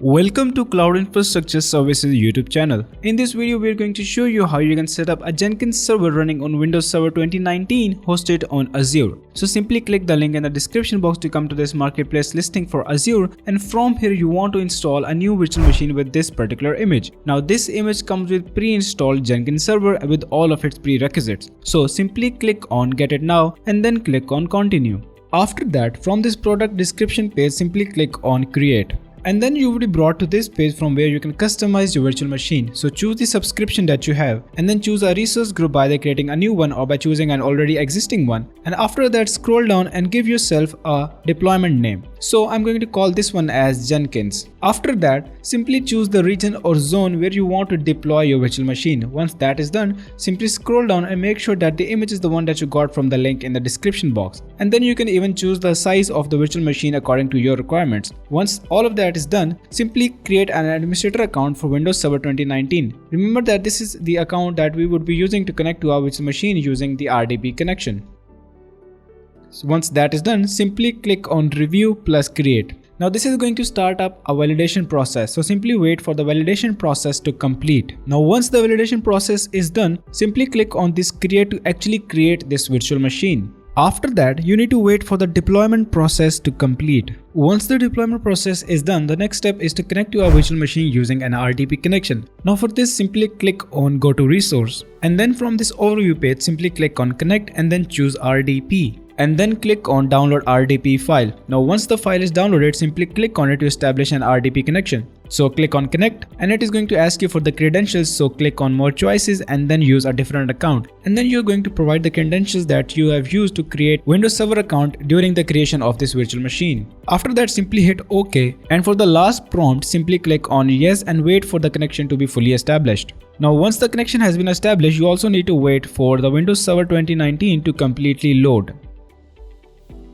Welcome to Cloud Infrastructure Services YouTube channel. In this video, we are going to show you how you can set up a Jenkins server running on Windows Server 2019 hosted on Azure. So simply click the link in the description box to come to this marketplace listing for Azure, and from here you want to install a new virtual machine with this particular image. Now this image comes with pre-installed Jenkins server with all of its prerequisites. So simply click on Get It Now and then click on Continue. After that, from this product description page, simply click on Create. And then you will be brought to this page from where you can customize your virtual machine. So choose the subscription that you have and then choose a resource group by either creating a new one or by choosing an already existing one. And after that, scroll down and give yourself a deployment name. So I'm going to call this one as Jenkins. After that, simply choose the region or zone where you want to deploy your virtual machine. Once that is done, simply scroll down and make sure that the image is the one that you got from the link in the description box. And then you can even choose the size of the virtual machine according to your requirements. Once all of that is done, simply create an administrator account for Windows Server 2019. Remember that this is the account that we would be using to connect to our virtual machine using the RDP connection. So once that is done, simply click on Review plus Create. Now this is going to start up a validation process, so simply wait for the validation process to complete. Now once the validation process is done, simply click on this Create to actually create this virtual machine. After that, you need to wait for the deployment process to complete. Once the deployment process is done, the next step is to connect to our virtual machine using an RDP connection. Now for this, simply click on Go to Resource. And then from this overview page, simply click on Connect and then choose RDP. And then click on Download RDP file. Now once the file is downloaded, simply click on it to establish an RDP connection. So click on Connect and it is going to ask you for the credentials, so click on More Choices and then use a different account. And then you're going to provide the credentials that you have used to create Windows Server account during the creation of this virtual machine. After that, simply hit OK, and for the last prompt, simply click on Yes and wait for the connection to be fully established. Now once the connection has been established, you also need to wait for the Windows Server 2019 to completely load.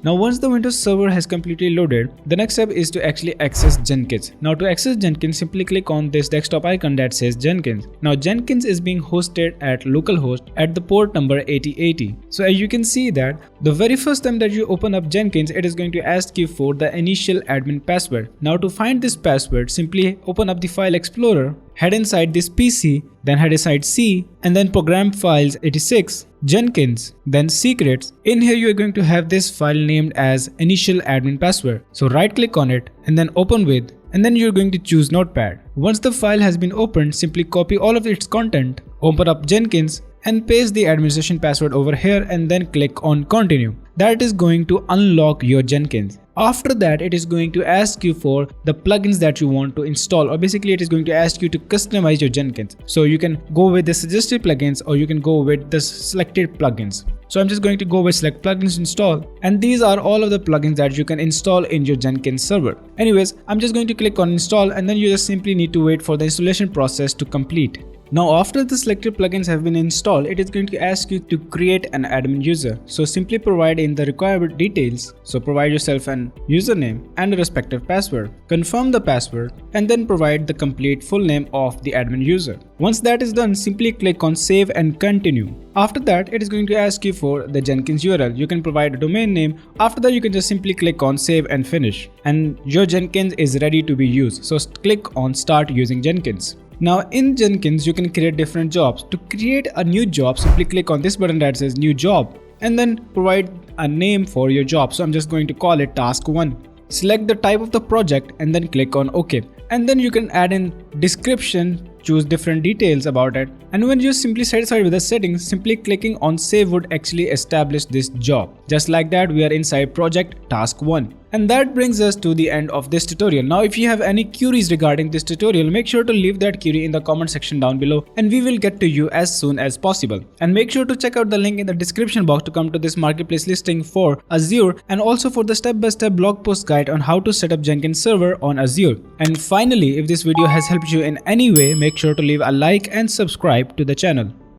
Now once the Windows Server has completely loaded, the next step is to actually access Jenkins. Now to access Jenkins, simply click on this desktop icon that says Jenkins. Now Jenkins is being hosted at localhost at the port number 8080. So as you can see that the very first time that you open up Jenkins, it is going to ask you for the initial admin password. Now to find this password, simply open up the File Explorer, head inside this PC, then head inside C, and then Program Files 86, Jenkins, then Secrets. In here you are going to have this file named as initial admin password. So right click on it and then open with, and then you're going to choose Notepad. Once the file has been opened, simply copy all of its content, open up Jenkins and paste the administration password over here and then click on Continue. That is going to unlock your Jenkins. After that, it is going to ask you for the plugins that you want to install, or basically it is going to ask you to customize your Jenkins. So you can go with the suggested plugins or you can go with the selected plugins. So I'm just going to go with Select Plugins Install, and these are all of the plugins that you can install in your Jenkins server. Anyways, I'm just going to click on Install and then you just simply need to wait for the installation process to complete. Now after the selected plugins have been installed, it is going to ask you to create an admin user. So simply provide in the required details. So provide yourself an username and a respective password. Confirm the password and then provide the complete full name of the admin user. Once that is done, simply click on Save and Continue. After that, it is going to ask you for the Jenkins URL. You can provide a domain name. After that, you can just simply click on Save and Finish. And your Jenkins is ready to be used. So click on Start using Jenkins. Now in Jenkins, you can create different jobs. To create a new job, simply click on this button that says New Job and then provide a name for your job. So I'm just going to call it Task 1. Select the type of the project and then click on OK. And then you can add in description, choose different details about it. And when you're simply satisfied with the settings, simply clicking on Save would actually establish this job. Just like that, we are inside project Task 1. And that brings us to the end of this tutorial. Now if you have any queries regarding this tutorial, make sure to leave that query in the comment section down below and we will get to you as soon as possible. And make sure to check out the link in the description box to come to this marketplace listing for Azure and also for the step-by-step blog post guide on how to set up Jenkins server on Azure. And finally, if this video has helped you in any way, make sure to leave a like and subscribe to the channel.